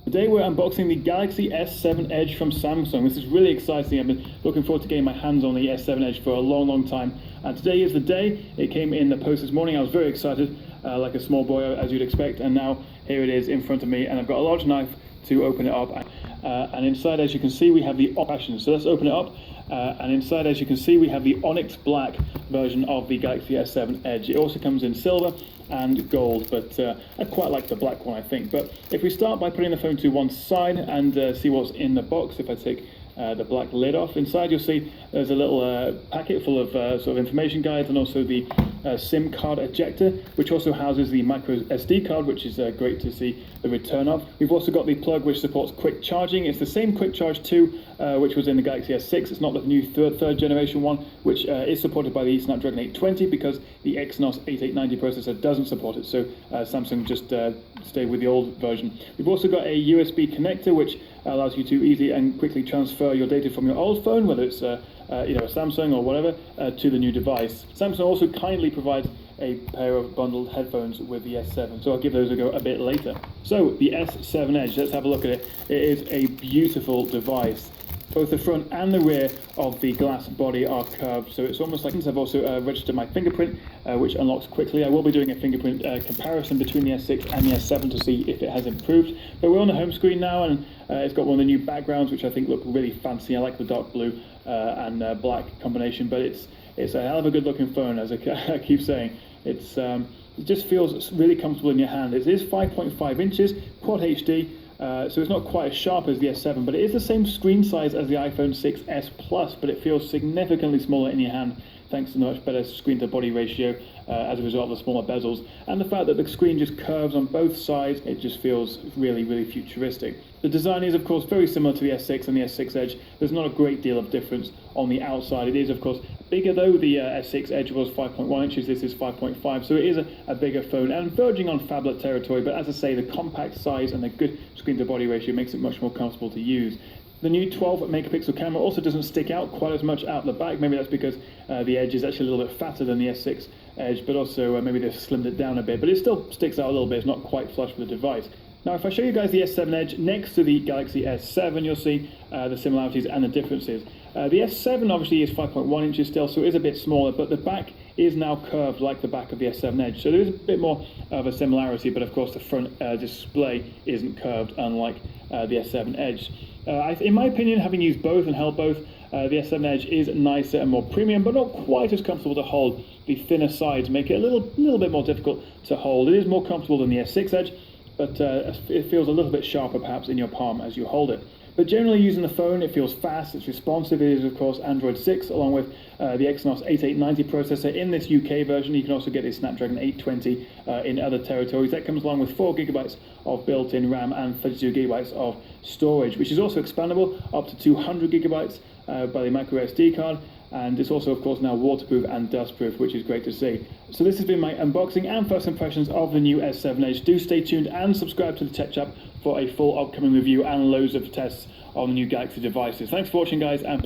Today we're unboxing the Galaxy S7 Edge from Samsung. This is really exciting. I've been looking forward to getting my hands on the S7 Edge for a long time. And today is the day. It came in the post this morning. I was very excited, like a small boy as you'd expect. And now here it is in front of me, and I've got a large knife to open it up. And inside, as you can see, we have the option. So let's open it up. And inside, as you can see, we have the Onyx Black version of the Galaxy S7 Edge. It also comes in silver and gold, but I quite like the black one, I think. But if we start by putting the phone to one side and see what's in the box, if I take the black lid off, inside you'll see there's a little packet full of sort of information guides, and also the SIM card ejector, which also houses the micro SD card, which is great to see the return of. We've also got the plug which supports quick charging. It's the same quick charge 2 which was in the Galaxy S6. It's not the new third generation one, which is supported by the Snapdragon 820, because the Exynos 8890 processor doesn't support it, so Samsung just stayed with the old version. We've also got a USB connector which allows you to easily and quickly transfer your data from your old phone, whether it's a Samsung or whatever, to the new device. Samsung also kindly provides a pair of bundled headphones with the S7, so I'll give those a go a bit later. So the S7 Edge, let's have a look at it. It is a beautiful device. Both the front and the rear of the glass body are curved, so it's almost like I've also registered my fingerprint, which unlocks quickly. I will be doing a fingerprint comparison between the S6 and the S7 to see if it has improved. But we're on the home screen now, and it's got one of the new backgrounds which I think look really fancy. I like the dark blue and black combination, but it's a hell of a good looking phone, as I keep saying. It just feels really comfortable in your hand. It is 5.5 inches, Quad HD. So it's not quite as sharp as the S7, but it is the same screen size as the iPhone 6s Plus, but it feels significantly smaller in your hand, thanks to the much better screen-to-body ratio as a result of the smaller bezels, and the fact that the screen just curves on both sides. It just feels really futuristic. The design is, of course, very similar to the S6 and the S6 Edge. There's not a great deal of difference on the outside. It is, of course, bigger, though. The S6 Edge was 5.1 inches, this is 5.5, so it is a bigger phone and verging on phablet territory, but as I say, the compact size and the good screen-to-body ratio makes it much more comfortable to use. The new 12 megapixel camera also doesn't stick out quite as much out the back. Maybe that's because the Edge is actually a little bit fatter than the S6 Edge, but also maybe they've slimmed it down a bit, but it still sticks out a little bit. It's not quite flush with the device. Now, if I show you guys the S7 Edge next to the Galaxy S7, you'll see the similarities and the differences. The S7 obviously is 5.1 inches still, so it is a bit smaller, but the back is now curved like the back of the S7 Edge. So there is a bit more of a similarity, but of course the front display isn't curved, unlike the S7 Edge. In my opinion, having used both and held both, the S7 Edge is nicer and more premium, but not quite as comfortable to hold. The thinner sides make it a little bit more difficult to hold. It is more comfortable than the S6 Edge, but it feels a little bit sharper perhaps in your palm as you hold it. But generally, using the phone, it feels fast, it's responsive. It is, of course, Android 6, along with the Exynos 8890 processor in this UK version. You can also get the Snapdragon 820 in other territories. That comes along with 4 GB of built-in RAM and 32 GB of storage, which is also expandable up to 200 GB by the micro SD card. And it's also, of course, now waterproof and dustproof, which is great to see. So this has been my unboxing and first impressions of the new S7 Edge. Do stay tuned and subscribe to the Tech Chap for a full upcoming review and loads of tests on the new Galaxy devices. Thanks for watching, guys, and